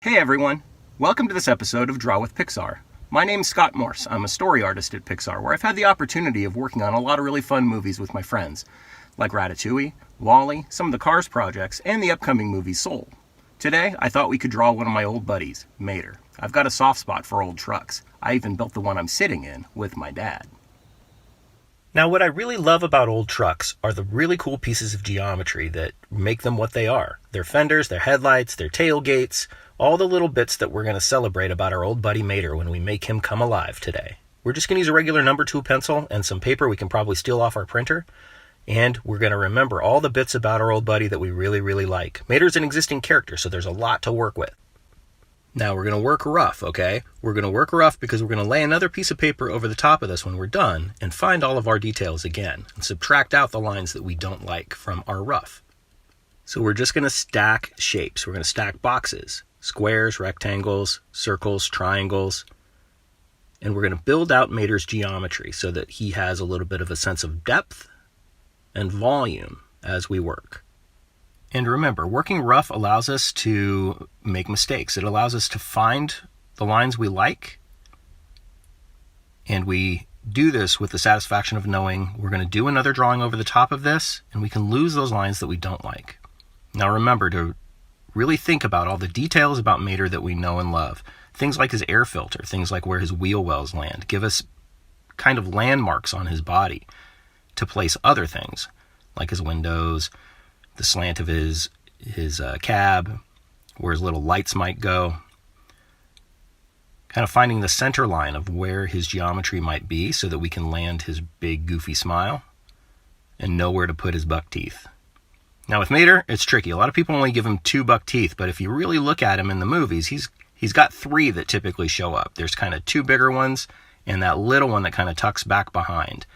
Hey everyone! Welcome to this episode of Draw with Pixar. My name's Scott Morse. I'm a story artist at Pixar, where I've had the opportunity of working on a lot of really fun movies with my friends, like Ratatouille, WALL-E, some of the Cars projects, and the upcoming movie Soul. Today, I thought we could draw one of my old buddies, Mater. I've got a soft spot for old trucks. I even built the one I'm sitting in with my dad. Now, what I really love about old trucks are the really cool pieces of geometry that make them what they are. Their fenders, their headlights, their tailgates, all the little bits that we're going to celebrate about our old buddy Mater when we make him come alive today. We're just going to use a regular number 2 pencil and some paper we can probably steal off our printer. And we're going to remember all the bits about our old buddy that we really, really like. Mater's an existing character, so there's a lot to work with. Now we're going to work rough, okay? We're going to work rough because we're going to lay another piece of paper over the top of this when we're done and find all of our details again and subtract out the lines that we don't like from our rough. So we're just going to stack shapes. We're going to stack boxes, squares, rectangles, circles, triangles, and we're going to build out Mater's geometry so that he has a little bit of a sense of depth and volume as we work. And remember, working rough allows us to make mistakes. It allows us to find the lines we like, and we do this with the satisfaction of knowing we're going to do another drawing over the top of this, and we can lose those lines that we don't like. Now remember to really think about all the details about Mater that we know and love. Things like his air filter, things like where his wheel wells land, give us kind of landmarks on his body to place other things, like his windows, the slant of his cab, where his little lights might go. Kind of finding the center line of where his geometry might be so that we can land his big goofy smile and know where to put his buck teeth. Now with Mater, it's tricky. A lot of people only give him 2 buck teeth, but if you really look at him in the movies, he's got 3 that typically show up. There's kind of 2 bigger ones and that little one that kind of tucks back behind.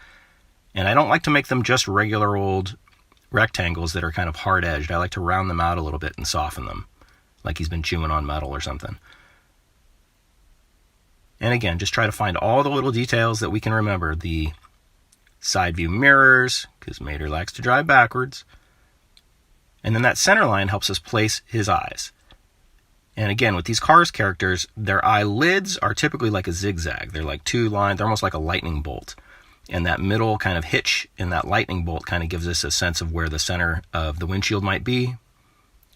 And I don't like to make them just regular old rectangles that are kind of hard-edged. I like to round them out a little bit and soften them, like he's been chewing on metal or something. And again, just try to find all the little details that we can remember. The side view mirrors, because Mater likes to drive backwards. And then that center line helps us place his eyes. And again, with these Cars characters, their eyelids are typically like a zigzag. They're like 2 lines, they're almost like a lightning bolt. And that middle kind of hitch in that lightning bolt kind of gives us a sense of where the center of the windshield might be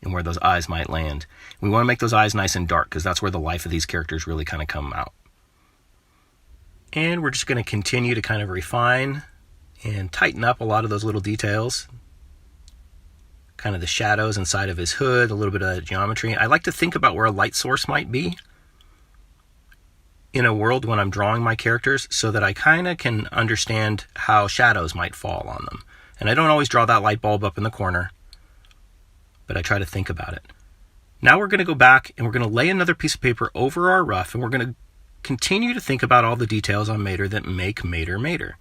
and where those eyes might land. We want to make those eyes nice and dark because that's where the life of these characters really kind of come out. And we're just going to continue to kind of refine and tighten up a lot of those little details. Kind of the shadows inside of his hood, a little bit of geometry. I like to think about where a light source might be in a world when I'm drawing my characters so that I kind of can understand how shadows might fall on them. And I don't always draw that light bulb up in the corner, but I try to think about it. Now we're going to go back and we're going to lay another piece of paper over our rough and we're going to continue to think about all the details on Mater that make Mater Mater.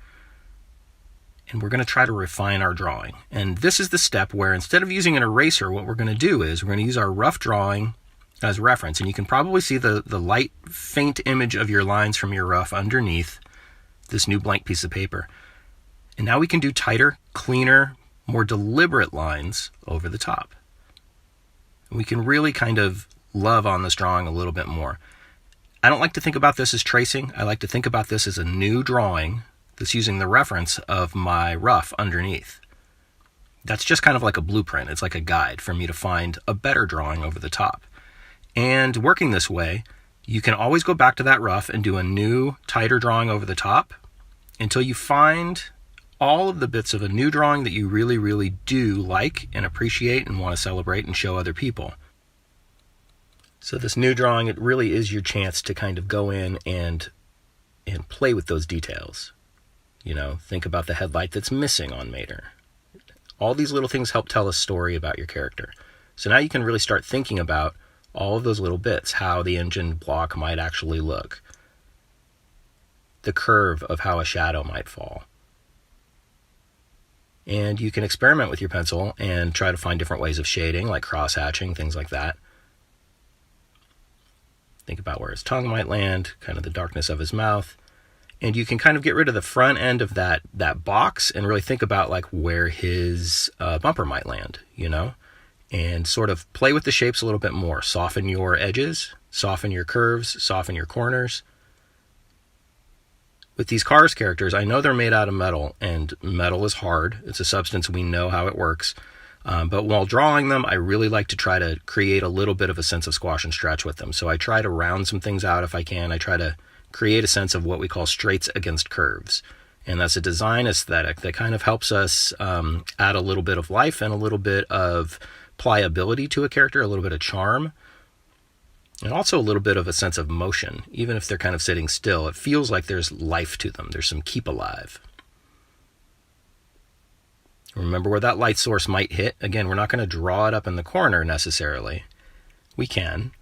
And we're going to try to refine our drawing. And this is the step where instead of using an eraser, what we're going to do is we're going to use our rough drawing as reference, and you can probably see the light, faint image of your lines from your rough underneath this new blank piece of paper. And now we can do tighter, cleaner, more deliberate lines over the top. We can really kind of love on this drawing a little bit more. I don't like to think about this as tracing. I like to think about this as a new drawing that's using the reference of my rough underneath. That's just kind of like a blueprint. It's like a guide for me to find a better drawing over the top. And working this way, you can always go back to that rough and do a new, tighter drawing over the top until you find all of the bits of a new drawing that you really, really do like and appreciate and want to celebrate and show other people. So this new drawing, it really is your chance to kind of go in and play with those details. You know, think about the headlight that's missing on Mater. All these little things help tell a story about your character. So now you can really start thinking about all of those little bits, how the engine block might actually look, the curve of how a shadow might fall. And you can experiment with your pencil and try to find different ways of shading, like cross-hatching, things like that. Think about where his tongue might land, kind of the darkness of his mouth. And you can kind of get rid of the front end of that box and really think about like where his bumper might land, you know? and sort of play with the shapes a little bit more. Soften your edges, soften your curves, soften your corners. With these Cars characters, I know they're made out of metal, and metal is hard. It's a substance, we know how it works. But while drawing them, I really like to try to create a little bit of a sense of squash and stretch with them. So I try to round some things out if I can. I try to create a sense of what we call straights against curves. And that's a design aesthetic that kind of helps us add a little bit of life and a little bit of pliability to a character, a little bit of charm. And also a little bit of a sense of motion. Even if they're kind of sitting still, it feels like there's life to them. There's some keep alive. Remember where that light source might hit. Again, we're not going to draw it up in the corner necessarily. We can.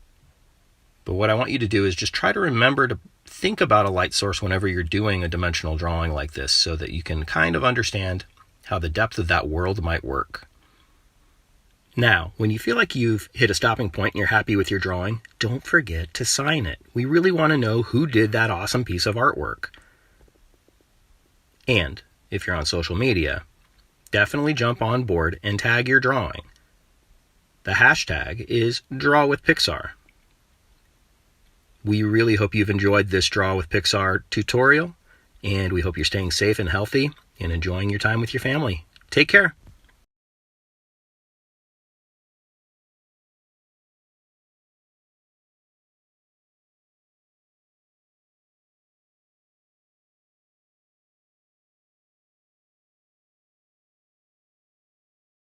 But what I want you to do is just try to remember to think about a light source whenever you're doing a dimensional drawing like this, so that you can kind of understand how the depth of that world might work. Now, when you feel like you've hit a stopping point and you're happy with your drawing, don't forget to sign it. We really want to know who did that awesome piece of artwork. And if you're on social media, definitely jump on board and tag your drawing. The hashtag is DrawWithPixar. We really hope you've enjoyed this Draw with Pixar tutorial, and we hope you're staying safe and healthy and enjoying your time with your family. Take care.